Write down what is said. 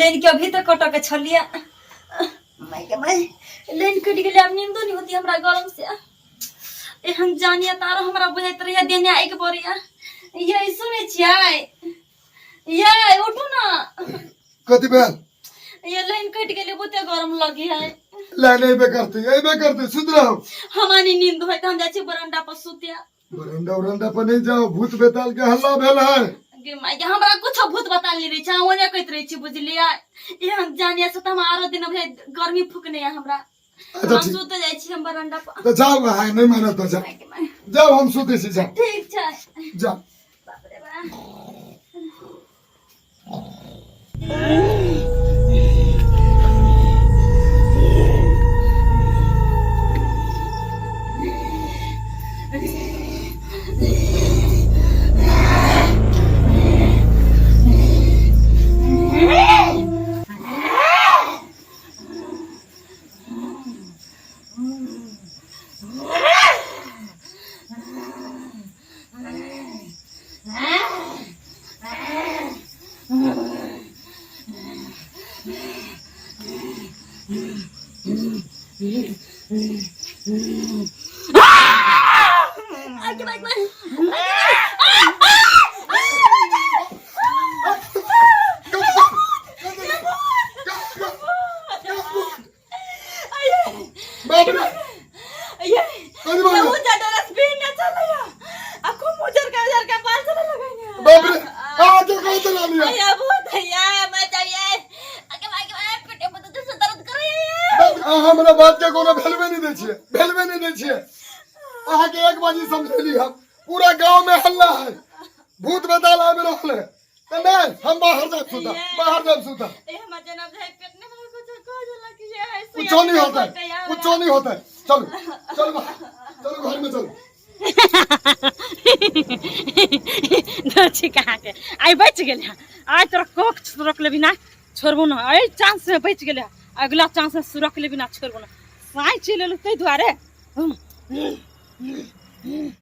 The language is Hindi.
लेन के अभी तक कटक छलिया माय लेन कट गेले अब नींद नहीं होती हमरा गरम से एहन जानिया तारो हमरा बुझाइत रहिया देने आइ के पड़िया ये सुने छियै ये उठू ना कथी भेल ये लाइन कट गेले बहुते गरम लगी है लाइन एबे करते सुध रहो हमारी नींद होय त हम जाय छी बरंडा पर सुतिया बरंडा पर नहीं जाओ भूत बेताल के हल्ला भेल है गे माय हमरा कुछ भूत बताल नहीं रही छ ओने कहत रही छी बुझलिया एहन जानिया से त हम आरो दिन भे गर्मी फुकने है हमरा हम सुत जाय छी हम बरंडा पर तो जाओ भाई नहीं मानो तो जाओ हम सुते छी जाओ ठीक छै जाओ बाप रे बा हमरा बात के कोनो भेलवे नहीं दै छिए अहाँ के एक बाजी समझेली हम पूरा गांव में हल्ला है भूत बेताल आबि रहल है त नहीं हम बाहर जाब सुता ए हम जनाब है पेट में कुछ कह देला कि ये है कुछ नहीं होता है चलो घर में चलो दर्ची कहाँ के आई बच गेल आज तोरा कोक सुरक ले बिना छोड़बो ना आई चांस से बच गेल अगला चांस से सुरक ले बिना छोड़बो ना साई चले तै दुआरे